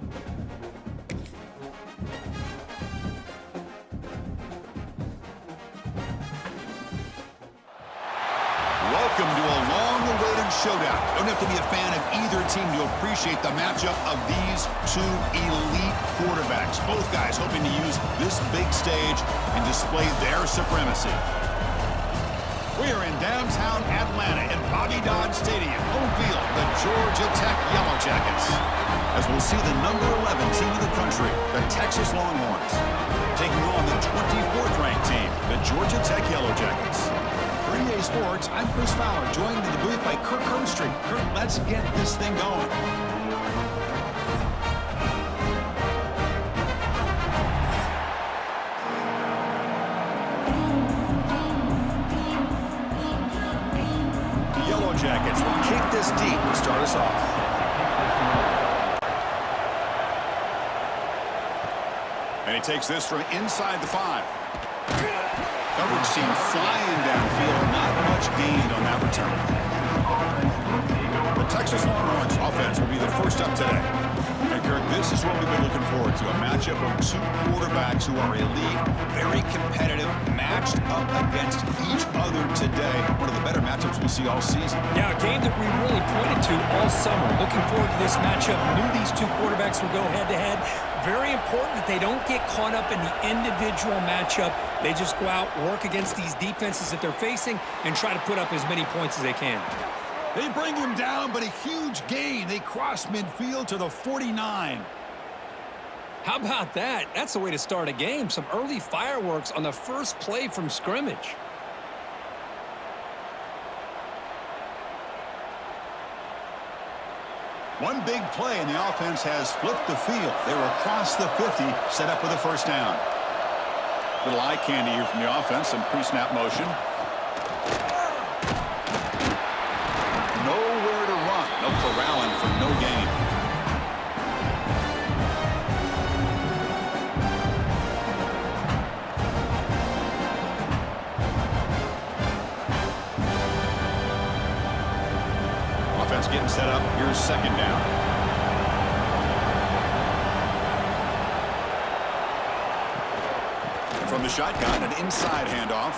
Welcome to a long-awaited showdown. Don't have to be a fan of either team to appreciate the matchup of these two elite quarterbacks. Both guys hoping to use this big stage and display their supremacy. We are in downtown Atlanta at Bobby Dodd Stadium, home field, the Georgia Tech Yellow Jackets. As we'll see the number 11 team in the country, the Texas Longhorns, taking on the 24th ranked team, the Georgia Tech Yellow Jackets. For EA Sports, I'm Chris Fowler, joined in the booth by Kirk Herbstreit. Kirk, let's get this thing going. The Yellow Jackets will kick this deep to start us off. And he takes this from inside the 5. Coverage team flying downfield, not much gained on that return. The Texas Longhorns offense will be the first up today. And Kirk, this is what we've been looking forward to, a matchup of two quarterbacks who are elite, very competitive, matched up against each other today. One of the better matchups we'll see all season. Yeah, a game that we really pointed to all summer. Looking forward to this matchup. Knew these two quarterbacks would go head-to-head. Very important that they don't get caught up in the individual matchup. They just go out, work against these defenses that they're facing, and try to put up as many points as they can. They bring him down, but a huge gain. They cross midfield to the 49. How about that? That's the way to start a game. Some early fireworks on the first play from scrimmage. One big play, and the offense has flipped the field. They were across the 50, set up with a first down. Little eye candy here from the offense, some pre-snap motion. Nowhere to run. No corralling for no gain. Offense getting set up. Here's second down. From the shotgun, an inside handoff.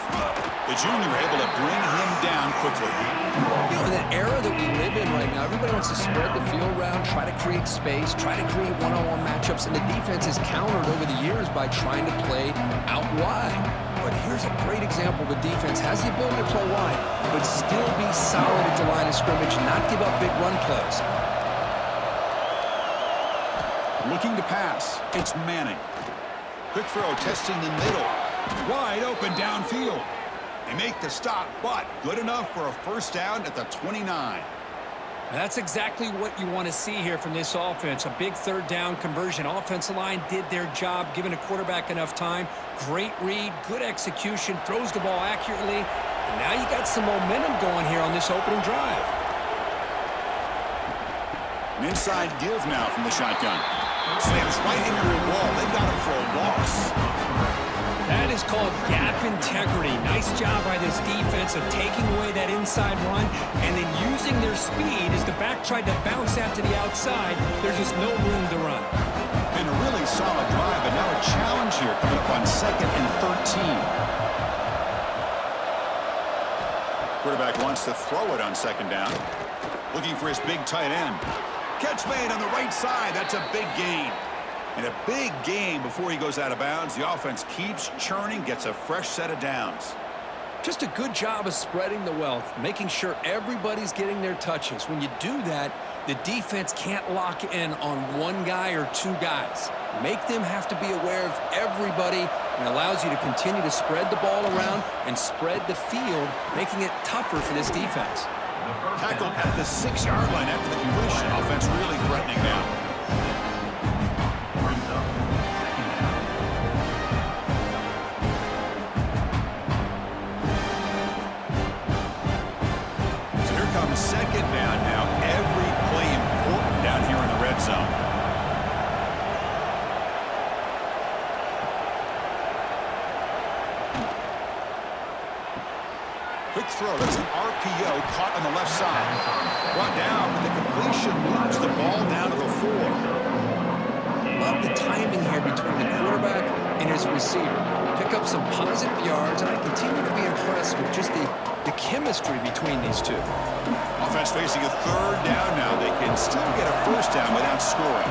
The junior able to bring him down quickly. You know, in that era that we live in right now, everybody wants to spread the field around, try to create space, try to create one-on-one matchups, and the defense has countered over the years by trying to play out wide. But here's a great example. The defense has the ability to play wide, but still be solid at the line of scrimmage, not give up big run plays. Looking to pass. It's Manning. Quick throw, testing the middle. Wide open downfield. They make the stop, but good enough for a first down at the 29. That's exactly what you want to see here from this offense. A big third down conversion. Offensive line did their job, giving a quarterback enough time. Great read, good execution, throws the ball accurately. And now you got some momentum going here on this opening drive. An inside give now from the shotgun. Slams right into the wall. They got him for a loss. That is called gap integrity. Nice job by this defense of taking away that inside run and then using their speed as the back tried to bounce out to the outside. There's just no room to run. Been a really solid drive, but now a challenge here coming up on 2nd and 13. Quarterback wants to throw it on 2nd down. Looking for his big tight end. Catch made on the right side. That's a big gain. And a big gain before he goes out of bounds. The offense keeps churning, gets a fresh set of downs. Just a good job of spreading the wealth, making sure everybody's getting their touches. When you do that, the defense can't lock in on one guy or two guys. Make them have to be aware of everybody, and allows you to continue to spread the ball around and spread the field, making it tougher for this defense. Tackled at the 6-yard line after the completion. Offense really threatening now. So here comes 2nd down now. Every play important down here in the red zone. Quick throw. That's an RPO caught on the left side. Brought down, but the completion moves the ball down to the 4. chemistry between these two. Offense facing a third down now. They can still get a first down without scoring.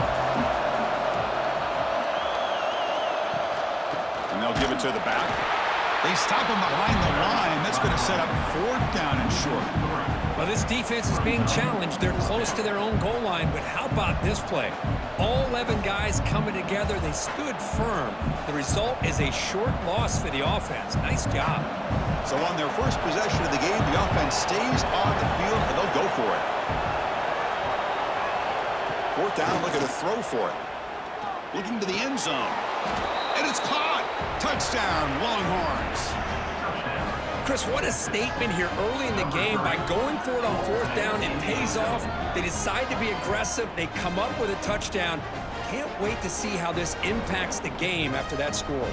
And they'll give it to the back. They stop him behind the line. That's going to set up fourth down and short. Well, this defense is being challenged. They're close to their own goal line, but how about this play? All 11 guys coming together. They stood firm. The result is a short loss for the offense. Nice job. So on their first possession of the game, the offense stays on the field, and they'll go for it. Fourth down, look at a throw for it. Looking to the end zone. And it's caught. Touchdown, Longhorns. Chris, what a statement here early in the game. By going for it on fourth down, it pays off. They decide to be aggressive. They come up with a touchdown. Can't wait to see how this impacts the game after that score.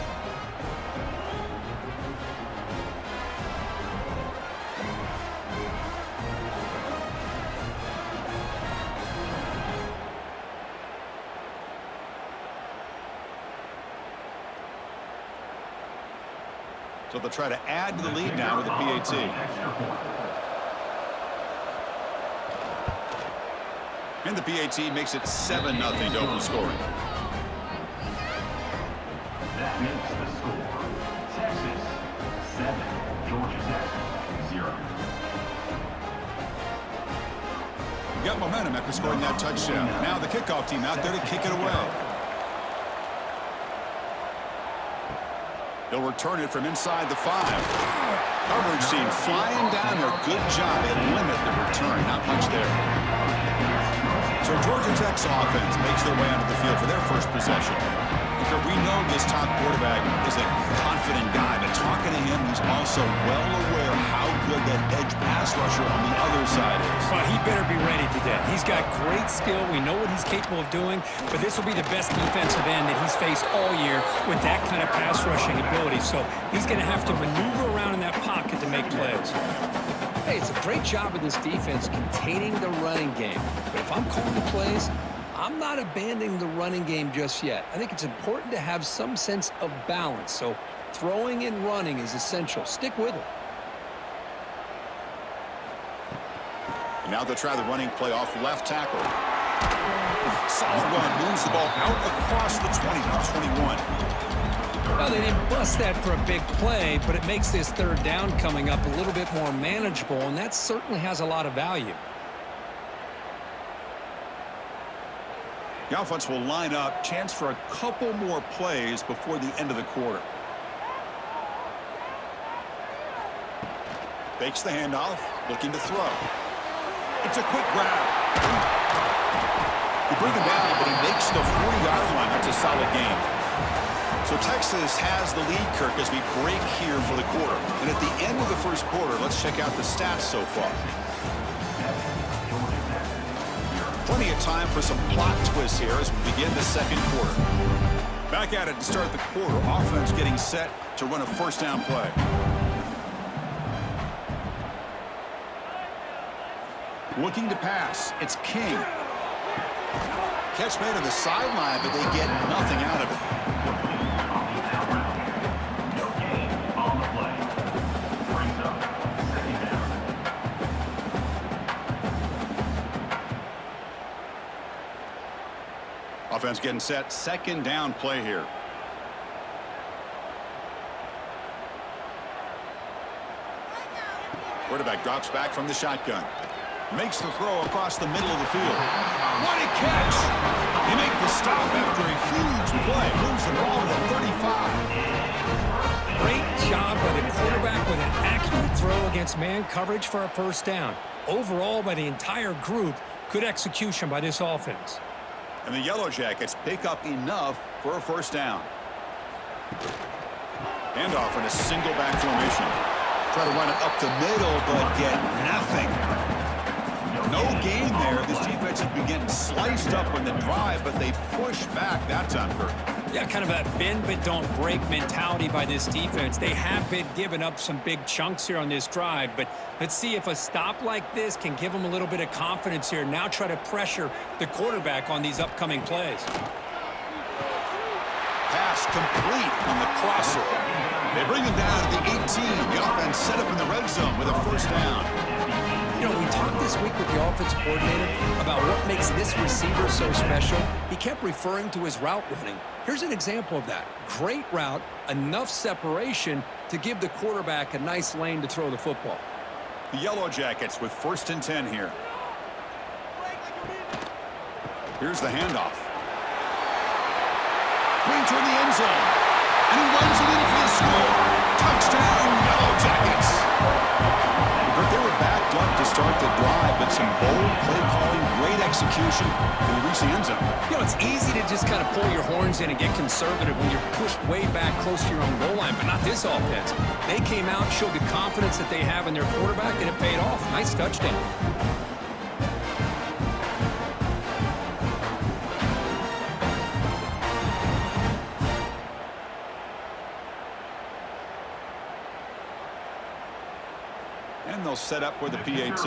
So they'll try to add to the lead now with the PAT. And the PAT makes it 7-0 to open scoring. That makes the score Texas 7, Georgia Tech 0. You got momentum after scoring that touchdown. Now the kickoff team out there to kick it away. They'll return it from inside the 5. Coverage team flying down there. Good job. They limit the return. Not much there. So Georgia Tech's offense makes their way onto the field for their first possession. We know this top quarterback is a confident guy, but talking to him, he's also well aware how good that edge pass rusher on the other side is. Well, he better be ready today. He's got great skill. We know what he's capable of doing, but this will be the best defensive end that he's faced all year with that kind of pass rushing ability. So he's going to have to maneuver around in that pocket to make plays. Hey, it's a great job of this defense containing the running game. But if I'm calling the plays, I'm not abandoning the running game just yet. I think it's important to have some sense of balance. So throwing and running is essential. Stick with it. Now they'll try the running play off left tackle. Solid run, moves the ball out across the 20 to 21. Well, they didn't bust that for a big play, but it makes this third down coming up a little bit more manageable, and that certainly has a lot of value. The offense will line up, chance for a couple more plays before the end of the quarter. Fakes the handoff, looking to throw. It's a quick grab. You bring him down, but he makes the 40-yard line. That's a solid game. So Texas has the lead, Kirk, as we break here for the quarter. And at the end of the first quarter, let's check out the stats so far. Plenty of time for some plot twists here as we begin the second quarter. Back at it to start the quarter. Offense getting set to run a first down play. Looking to pass. It's King. Catch made to the sideline, but they get nothing out of it. No gain on the play. Brings up second down. Offense getting set. Second down play here. Quarterback drops back from the shotgun. Makes the throw across the middle of the field. What a catch! They make the stop after a huge play. Moves the ball to 35. Great job by the quarterback with an accurate throw against man coverage for a first down. Overall, by the entire group, good execution by this offense. And the Yellow Jackets pick up enough for a first down. Handoff in a single back formation. Try to run it up the middle, but get nothing. No gain there. This defense has been getting sliced up on the drive, but they push back that time, Kirk. Yeah, kind of a bend but don't break mentality by this defense. They have been giving up some big chunks here on this drive, but let's see if a stop like this can give them a little bit of confidence here. Now try to pressure the quarterback on these upcoming plays. Pass complete on the crosser. They bring him down at the 18. The offense set up in the red zone with a first down. You know, we talked this week with the offensive coordinator about what makes this receiver so special. He kept referring to his route running. Here's an example of that. Great route, enough separation to give the quarterback a nice lane to throw the football. The Yellow Jackets with 1st and 10 here. Here's the handoff. Going toward the end zone. And he runs it in for the score. Touchdown, Yellow Jackets. But they were backed up to start the drive, but some bold play calling, great execution, and they reach the end zone. You know, it's easy to just kind of pull your horns in and get conservative when you're pushed way back close to your own goal line, but not this offense. They came out, showed the confidence that they have in their quarterback, and it paid off. Nice touchdown. And they'll set up with the PAT.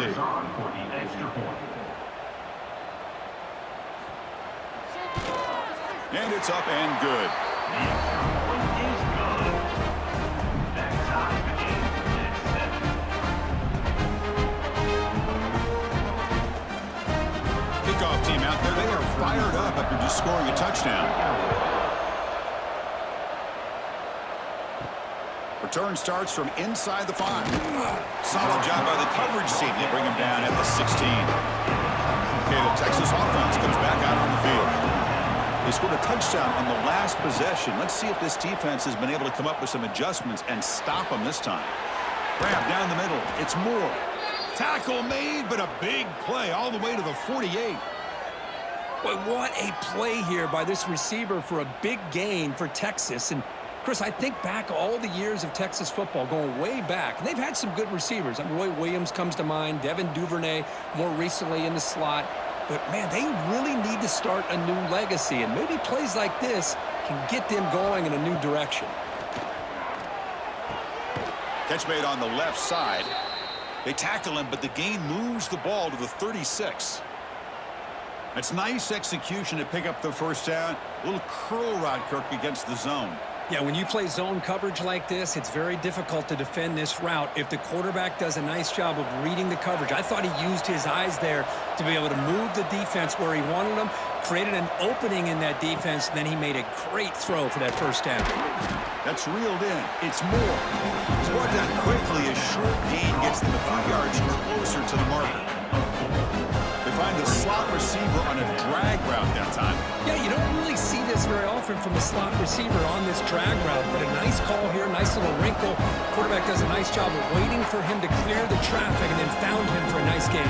And it's up and good. Kickoff team out there, they are fired up after just scoring a touchdown. Return starts from inside the 5. Solid job by the coverage team. They bring him down at the 16. Okay, the Texas offense comes back out on the field. They scored a touchdown on the last possession. Let's see if this defense has been able to come up with some adjustments and stop them this time. Grab down the middle. It's Moore. Tackle made, but a big play all the way to the 48. Boy, what a play here by this receiver for a big gain for Texas. And Chris, I think back all the years of Texas football, going way back, and they've had some good receivers. I mean, Roy Williams comes to mind, Devin Duvernay more recently in the slot. But, man, they really need to start a new legacy, and maybe plays like this can get them going in a new direction. Catch made on the left side. They tackle him, but the gain moves the ball to the 36. It's nice execution to pick up the first down. A little curl route, Kirk, against the zone. Yeah, when you play zone coverage like this, it's very difficult to defend this route if the quarterback does a nice job of reading the coverage. I thought he used his eyes there to be able to move the defense where he wanted them, created an opening in that defense, and then he made a great throw for that first down. That's reeled in. It's Moore. He's brought down quickly. A short gain gets them a few yards closer to the marker. They find the slot receiver on a drag route that time. Yeah, you don't really see this very often from the slot receiver on this drag route, but a nice call here, nice little wrinkle. Quarterback does a nice job of waiting for him to clear the traffic and then found him for a nice gain.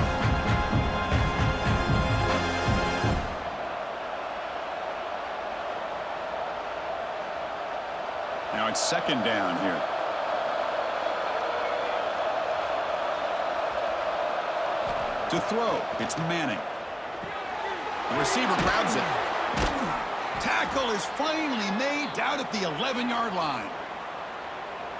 Now it's 2nd down here. To throw, it's Manning. The receiver grabs it. Tackle is finally made down at the 11-yard line.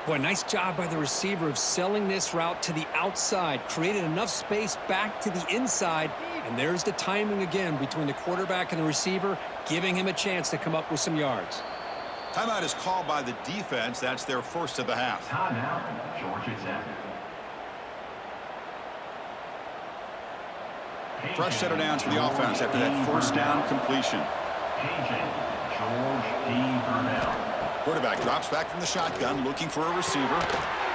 Boy, nice job by the receiver of selling this route to the outside. Created enough space back to the inside. And there's the timing again between the quarterback and the receiver, giving him a chance to come up with some yards. Timeout is called by the defense. That's their first of the half. Timeout, Georgia Tech. Fresh set of downs for the offense after that first down completion. Quarterback drops back from the shotgun, looking for a receiver.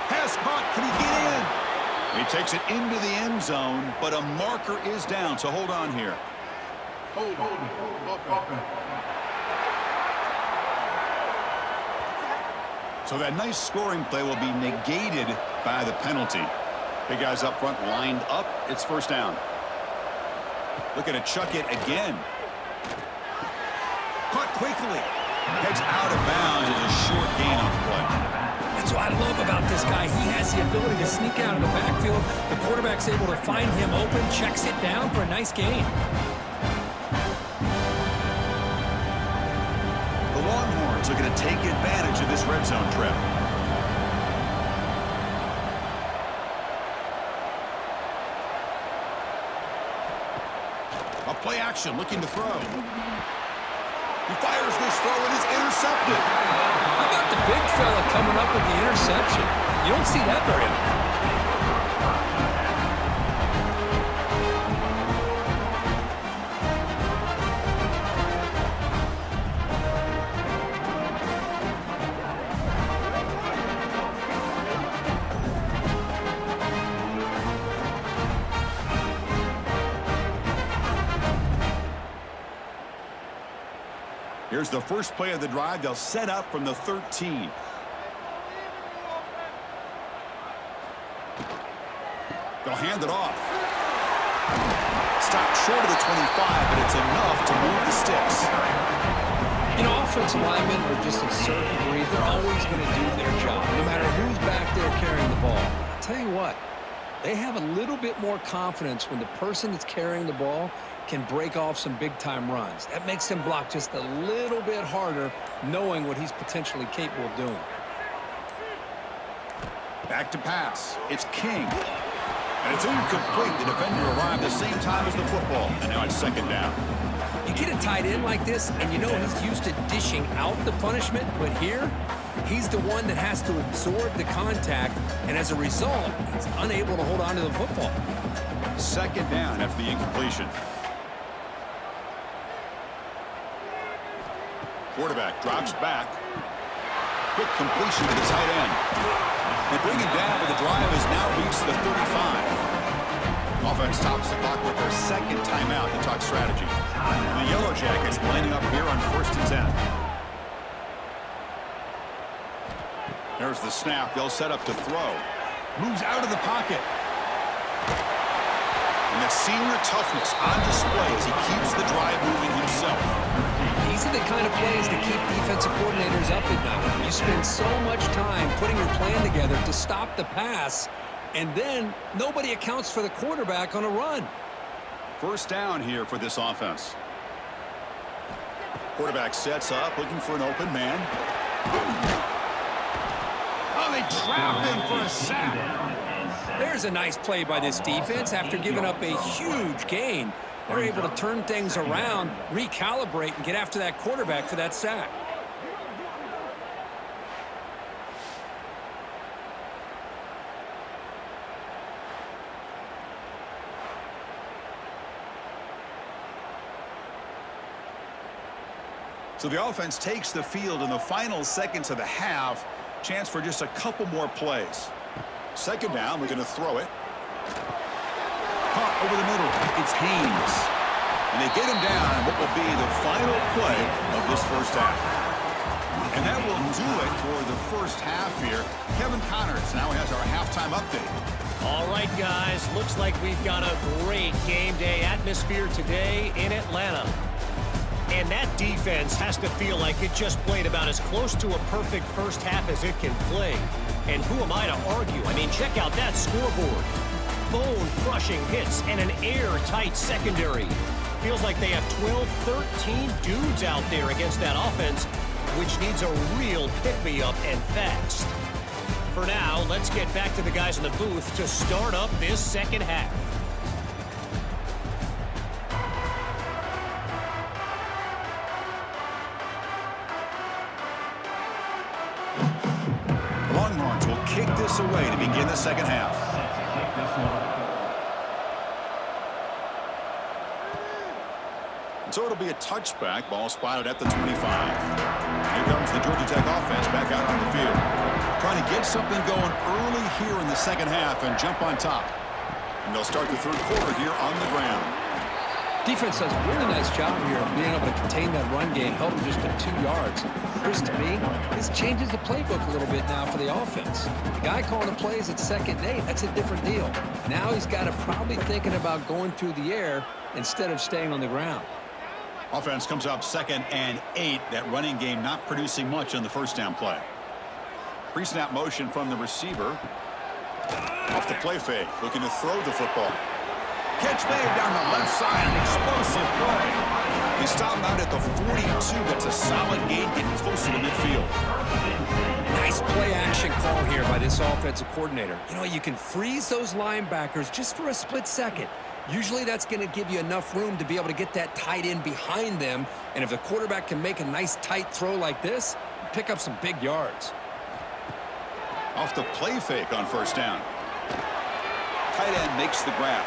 Pass caught. Can he get in? He takes it into the end zone, but a marker is down, so hold on here. So that nice scoring play will be negated by the penalty. Big guys up front lined up. It's first down. Looking to chuck it again. Caught quickly. Heads out of bounds as a short gain on the play. That's what I love about this guy. He has the ability to sneak out of the backfield. The quarterback's able to find him open, checks it down for a nice gain. The Longhorns are going to take advantage of this red zone trap. A play action, looking to throw. He fires this throw and is intercepted. How about the big fella coming up with the interception? You don't see that very often. Here's the first play of the drive. They'll set up from the 13. They'll hand it off. Stopped short of the 25, but it's enough to move the sticks. You know, offensive linemen are just a certain breed. They're always going to do their job, no matter who's back there carrying the ball. I'll tell you what, they have a little bit more confidence when the person that's carrying the ball can break off some big-time runs. That makes him block just a little bit harder, knowing what he's potentially capable of doing. Back to pass. It's King. And it's incomplete. The defender arrived the same time as the football. And now it's second down. You get a tight end like this, and you know he's used to dishing out the punishment, but here, he's the one that has to absorb the contact, and as a result, he's unable to hold on to the football. Second down after the incompletion. Quarterback drops back. Quick completion to the tight end. They bring him down, but the drive has now reached the 35. Offense stops the clock with their second timeout to talk strategy. The Yellow Jackets lining up here on 1st and 10. There's the snap. They'll set up to throw. Moves out of the pocket. And that senior toughness on display as he keeps the drive moving himself. These are the kind of plays that keep defensive coordinators up at night. You spend so much time putting your plan together to stop the pass, and then nobody accounts for the quarterback on a run. First down here for this offense. Quarterback sets up, looking for an open man. Oh, they trap him for a sack. There's a nice play by this defense after giving up a huge gain. They're able to turn things around, recalibrate, and get after that quarterback for that sack. So the offense takes the field in the final seconds of the half. Chance for just a couple more plays. Second down, we're going to throw it. Caught over the middle. It's Haynes. And they get him down on what will be the final play of this first half. And that will do it for the first half here. Kevin Connors now has our halftime update. All right, guys. Looks like we've got a great game day atmosphere today in Atlanta. And that defense has to feel like it just played about as close to a perfect first half as it can play. And who am I to argue? I mean, check out that scoreboard. Bone-crushing hits and an airtight secondary. Feels like they have 12, 13 dudes out there against that offense, which needs a real pick-me-up and fast. For now, let's get back to the guys in the booth to start up this second half. Longhorns will kick this away to begin the second half. So it'll be a touchback. Ball spotted at the 25. Here comes the Georgia Tech offense back out on the field. Trying to get something going early here in the second half and jump on top. And they'll start the third quarter here on the ground. Defense does a really nice job here of being able to contain that run game, held him just to 2 yards. Chris, to me, this changes the playbook a little bit now for the offense. The guy calling the plays at 2nd and 8, that's a different deal. Now he's got to probably thinking about going through the air instead of staying on the ground. Offense comes up 2nd and 8. That running game not producing much on the first down play. Pre-snap motion from the receiver. Off the play fake, looking to throw the football. Catch made down the left side, an explosive play. They stop out at the 42. That's a solid gain, getting closer to midfield. Nice play action call here by this offensive coordinator. You know, you can freeze those linebackers just for a split second. Usually that's going to give you enough room to be able to get that tight end behind them. And if the quarterback can make a nice tight throw like this, pick up some big yards. Off the play fake on first down. Tight end makes the grab.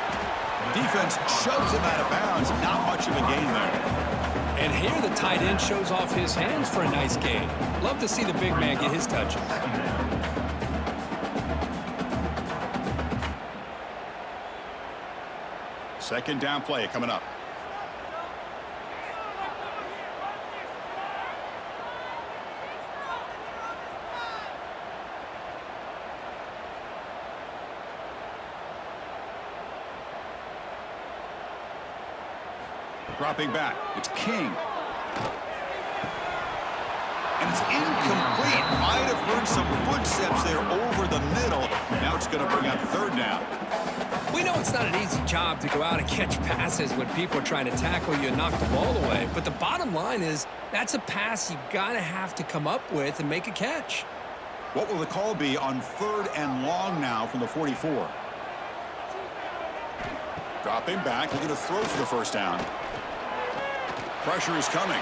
Defense shoves him out of bounds. Not much of a gain there. And here the tight end shows off his hands for a nice gain. Love to see the big man get his touches. Second down play coming up. Dropping back. It's King. And it's incomplete. Might have heard some footsteps there over the middle. Now it's going to bring up third down. We know it's not an easy job to go out and catch passes when people are trying to tackle you and knock the ball away. But the bottom line is that's a pass you've got to have to come up with and make a catch. What will the call be on third and long now from the 44? Dropping back. Looking to throw for the first down. Pressure is coming.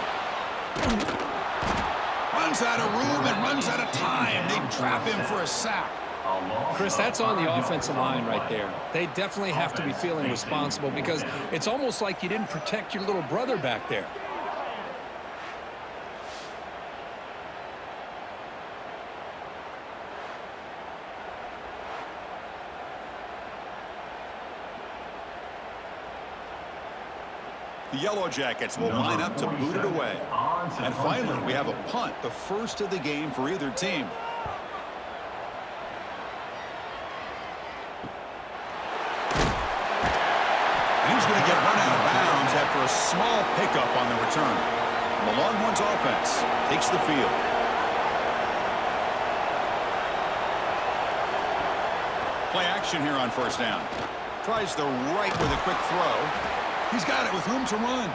Runs out of room and runs out of time. They trap him for a sack. Chris, that's on the offensive line right there. They definitely have to be feeling responsible because it's almost like you didn't protect your little brother back there. The Yellow Jackets will line up to boot it away. And finally, we have a punt, the first of the game for either team. And he's going to get run out of bounds after a small pickup on the return. And the Longhorns offense takes the field. Play action here on first down. Tries the right with a quick throw. He's got it with room to run.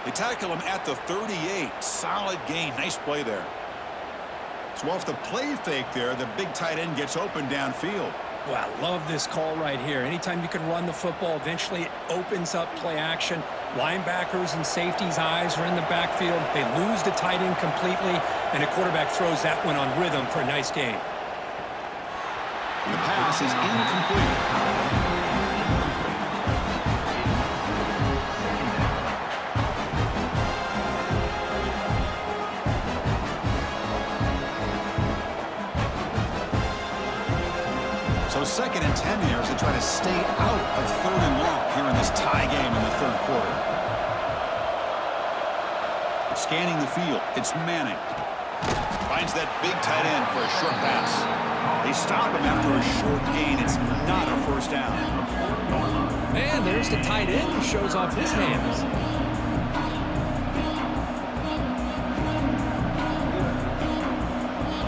They tackle him at the 38. Solid gain. Nice play there. So off the play fake there, the big tight end gets open downfield. Well, I love this call right here. Anytime you can run the football, eventually it opens up play action. Linebackers and safeties' eyes are in the backfield. They lose the tight end completely, and the quarterback throws that one on rhythm for a nice gain. And the pass is incomplete. So second and 10 here as they try to stay out of third and long here in this tie game in the third quarter. Scanning the field, it's Manning. Finds that big tight end for a short pass. They stop him after a short gain. It's not a first down. And there's the tight end who shows off his hands.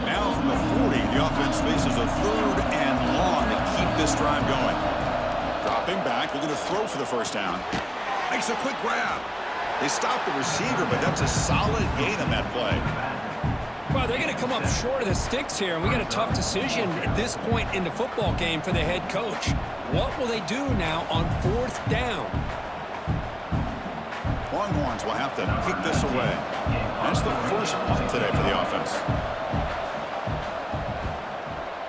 Now from the 40, the offense faces a third and long to keep this drive going. Dropping back, looking to throw for the first down. Makes a quick grab. They stop the receiver, but that's a solid gain on that play. Well, they're going to come up short of the sticks here, and we got a tough decision at this point in the football game for the head coach. What will they do now on fourth down? Longhorns will have to kick this away. That's the first punt today for the offense.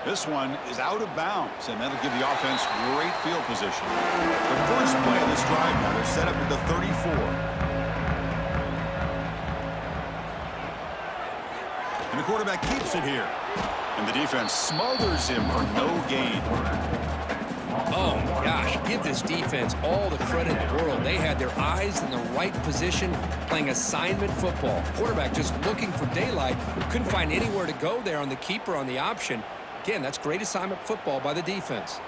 This one is out of bounds, and that'll give the offense great field position. The first play of this drive now, they're set up at the 34. And the quarterback keeps it here. And the defense smothers him for no gain. Oh, my gosh. Give this defense all the credit in the world. They had their eyes in the right position, playing assignment football. Quarterback just looking for daylight. Couldn't find anywhere to go there on the keeper on the option. Again, that's great assignment football by the defense.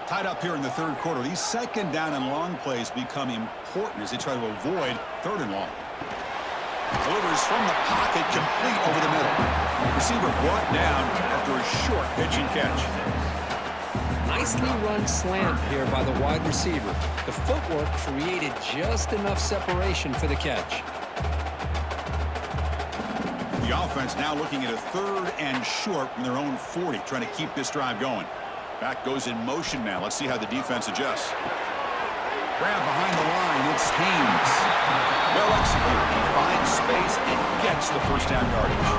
Tied up here in the third quarter. These second down and long plays become important as they try to avoid third and long. Delivers from the pocket, complete over the middle. Receiver brought down after a short pitch and catch. Nicely run slant here by the wide receiver. The footwork created just enough separation for the catch. The offense now looking at a third and short from their own 40, trying to keep this drive going. Back goes in motion now. Let's see how the defense adjusts. Grab behind the line, it's Haynes. Well executed. He finds space and gets the first down yardage.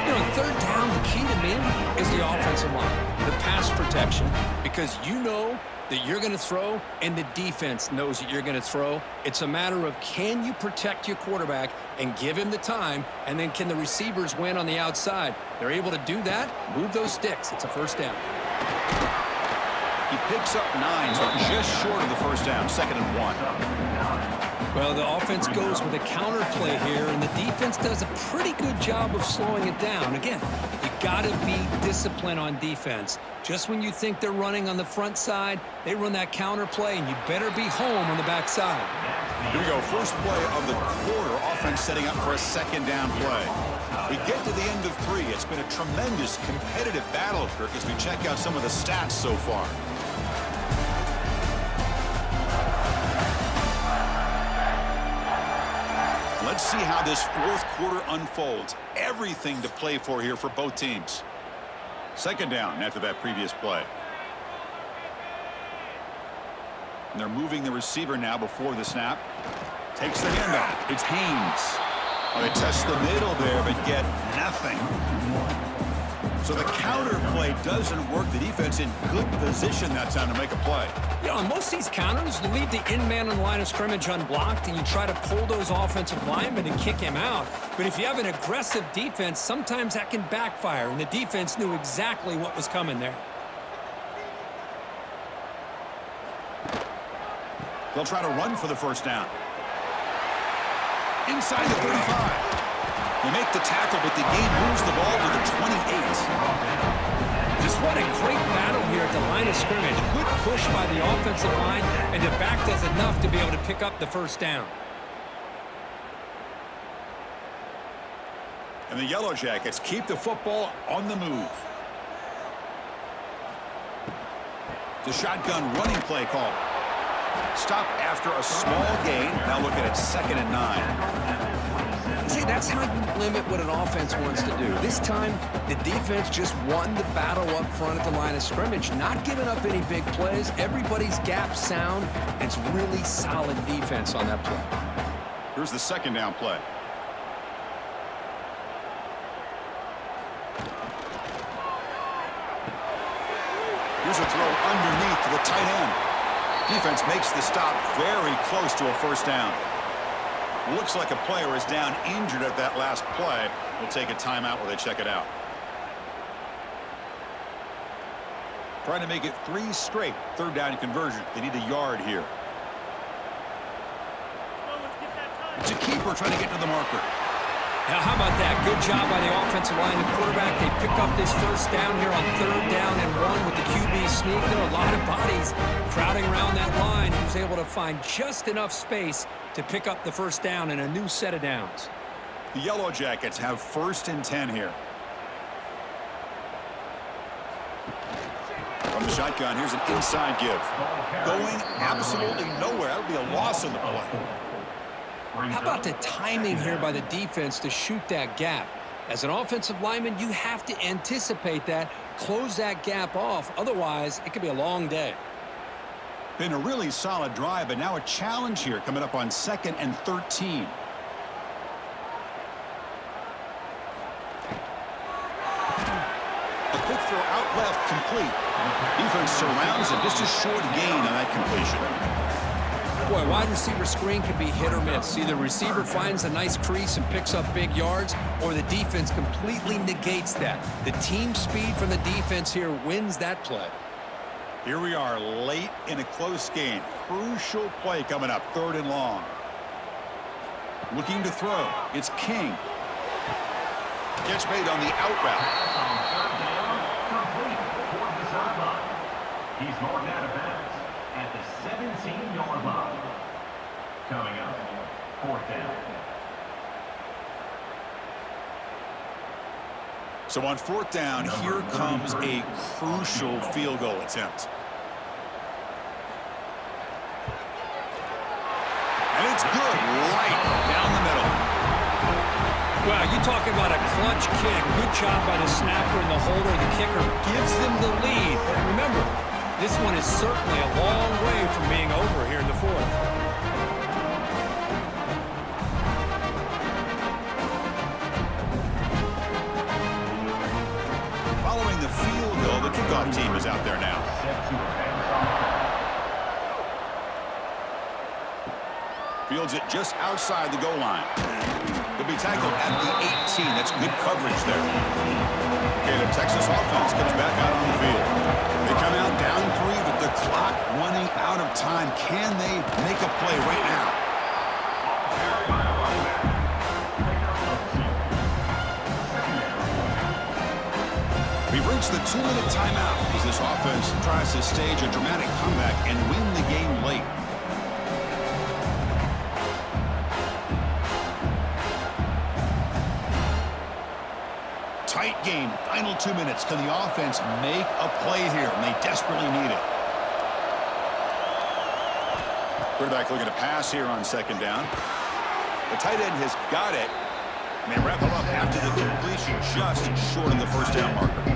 You know, third down, the key to me is the offensive line, the pass protection, because you know that you're going to throw and the defense knows that you're going to throw. It's a matter of can you protect your quarterback and give him the time, and then can the receivers win on the outside? They're able to do that, move those sticks. It's a first down. He picks up 9, so just short of the first down, 2nd and 1. Well, the offense goes with a counter play here, and the defense does a pretty good job of slowing it down. Again, you got to be disciplined on defense. Just when you think they're running on the front side, they run that counter play, and you better be home on the back side. Here we go, first play of the quarter. Offense setting up for a 2nd down play. We get to the end of 3. It's been a tremendous competitive battle, Kirk, as we check out some of the stats so far. Let's see how this fourth quarter unfolds. Everything to play for here for both teams. 2nd down after that previous play. And they're moving the receiver now before the snap. Takes the handoff. It's Haynes. They test the middle there, but get nothing. So the counter play doesn't work. The defense in good position that time to make a play. You know, on most of these counters, you leave the in man on the line of scrimmage unblocked, and you try to pull those offensive linemen and kick him out. But if you have an aggressive defense, sometimes that can backfire, and the defense knew exactly what was coming there. They'll try to run for the first down. Inside the 35. They make the tackle, but the gain moves the ball to the 28. Just what a great battle here at the line of scrimmage. Good push by the offensive line, and the back does enough to be able to pick up the first down. And the Yellow Jackets keep the football on the move. The shotgun running play call. Stop after a small gain. Now look at it, 2nd and 9. See, that's how you limit what an offense wants to do. This time, the defense just won the battle up front at the line of scrimmage, not giving up any big plays. Everybody's gap sound. It's really solid defense on that play. Here's the 2nd down play. Here's a throw underneath to the tight end. Defense makes the stop very close to a first down. Looks like a player is down injured at that last play. We'll take a timeout while they check it out. Trying to make it 3 straight 3rd down conversion. They need a yard here. It's a keeper trying to get to the marker. Now, how about that? Good job by the offensive line and quarterback. They pick up this first down here on 3rd down and 1 with the QB sneak. There are a lot of bodies crowding around that line. He was able to find just enough space to pick up the first down and a new set of downs. The Yellow Jackets have 1st and 10 here. From the shotgun, here's an inside give. Going absolutely nowhere. That'll be a loss on the play. How about the timing here by the defense to shoot that gap? As an offensive lineman, you have to anticipate that, close that gap off. Otherwise, it could be a long day. Been a really solid drive, but now a challenge here coming up on 2nd and 13. A quick throw out left, complete. Defense surrounds it, just a short gain on that completion. Boy, wide receiver screen can be hit or miss. Either receiver finds a nice crease and picks up big yards, or the defense completely negates that. The team speed from the defense here wins that play. Here we are late in a close game. Crucial play coming up, 3rd and long. Looking to throw. It's King. Catch made on the out route. He's marked out of bounds at the 17-yard line. Coming up, 4th down. So on 4th down, here comes a crucial field goal attempt. And it's good, right down the middle. Well, you talk about a clutch kick. Good job by the snapper and the holder. The kicker gives them the lead. But remember, This one is certainly a long way from being over here in the fourth. Following the field goal, the kickoff team is out there now. Fields it just outside the goal line. He'll be tackled at the 18. That's good coverage there. Okay, the Texas offense comes back out on the field. They come out down 3 with the clock running out of time. Can they make a play right now? We've reached the 2-minute timeout as this offense tries to stage a dramatic comeback and win the game late. Tight game, final 2 minutes. Can the offense make a play here? And they desperately need it. Quarterback looking to pass here on second down. The tight end has got it. And they wrap him up after the completion, just short of the first down marker.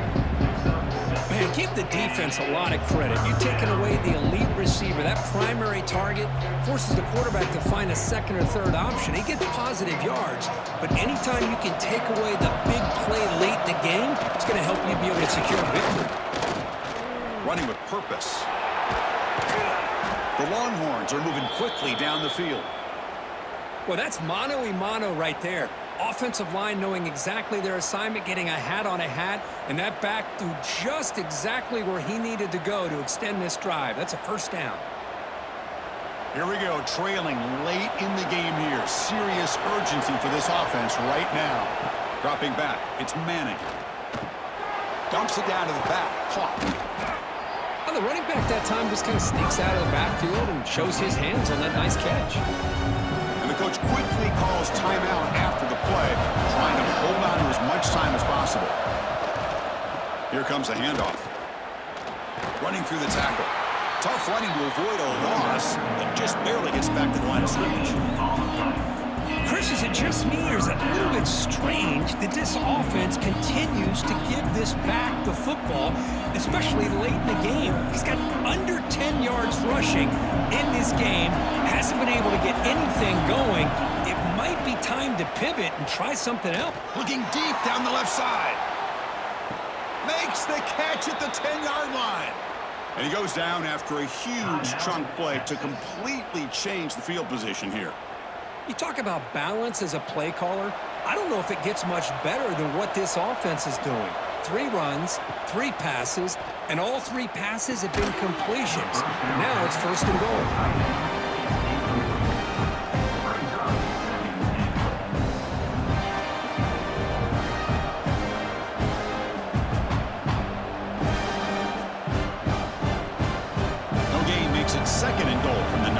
Man, give the defense a lot of credit. You've taken away the elite receiver. That primary target forces the quarterback to find a second or third option. He gets positive yards, but anytime you can take away the big play late in the game, it's going to help you be able to secure a victory. Running with purpose. The Longhorns are moving quickly down the field. Well, that's mano-a-mano right there. Offensive line knowing exactly their assignment, getting a hat on a hat, and that back threw just exactly where he needed to go to extend this drive. That's a first down. Here we go, trailing late in the game here. Serious urgency for this offense right now. Dropping back, it's Manning. Dumps it down to the back, caught. Well, the running back that time just kind of sneaks out of the backfield and shows his hands on that nice catch. And the coach quickly calls timeout after the play, trying to hold on to as much time as possible. Here comes the handoff. Running through the tackle. Tough running to avoid a loss, but just barely gets back to the line of scrimmage. Chris, is it just me, or is it a little bit strange that this offense continues to give this back the football, especially late in the game? He's got under 10 yards rushing in this game, hasn't been able to get anything going. It might be time to pivot and try something else. Looking deep down the left side. Makes the catch at the 10-yard line. And he goes down after a huge chunk play to completely change the field position here. You talk about balance as a play caller. I don't know if it gets much better than what this offense is doing. 3 runs, 3 passes, and all 3 passes have been completions. Now it's first and goal. Second and goal from the 9.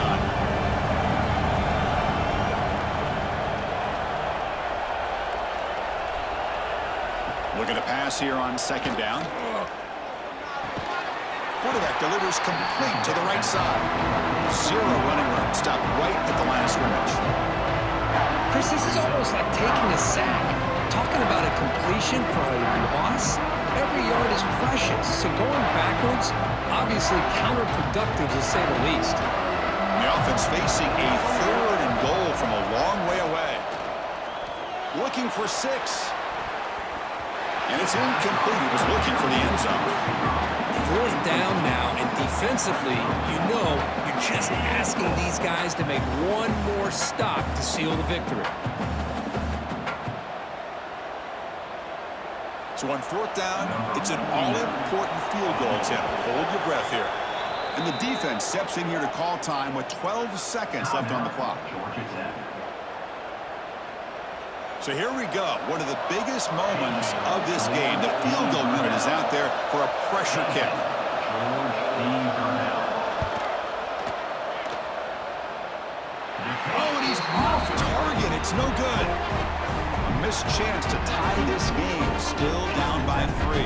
Looking to pass here on second down. Quarterback delivers complete to the right side. 0 running room. Stopped right at the line of scrimmage. Chris, this is almost like taking a sack. Talking about a completion for a loss, every yard is precious. So going backwards, obviously counterproductive to say the least. The offense facing a 3rd and goal from a long way away. Looking for 6. And it's incomplete. He was looking for the end zone. 4th down now, and defensively, you know you're just asking these guys to make one more stop to seal the victory. So on 4th down, it's an all-important field goal attempt. Hold your breath here. And the defense steps in here to call time with 12 seconds left on the clock. So here we go. One of the biggest moments of this game. The field goal unit is out there for a pressure kick. Oh, and he's off target. It's no good. A missed chance to tie this game. Still down by 3.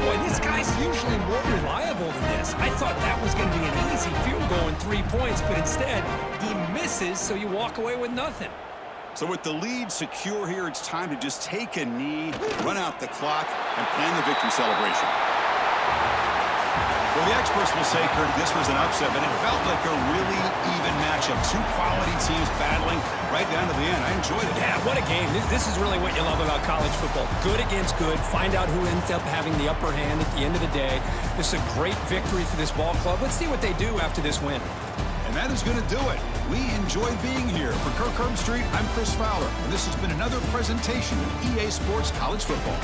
Boy, this guy's usually more reliable than this. I thought that was going to be an easy field goal and 3 points, but instead, he misses, so you walk away with nothing. So with the lead secure here, it's time to just take a knee, run out the clock, and plan the victory celebration. Well, the experts will say, Kurt, this was an upset, but it felt like a really even matchup. Two quality teams battling right down to the end. I enjoyed it. Yeah, what a game. This is really what you love about college football. Good against good. Find out who ends up having the upper hand at the end of the day. This is a great victory for this ball club. Let's see what they do after this win. And that is going to do it. We enjoyed being here. For Kirk Herbstreit, I'm Chris Fowler, and this has been another presentation of EA Sports College Football.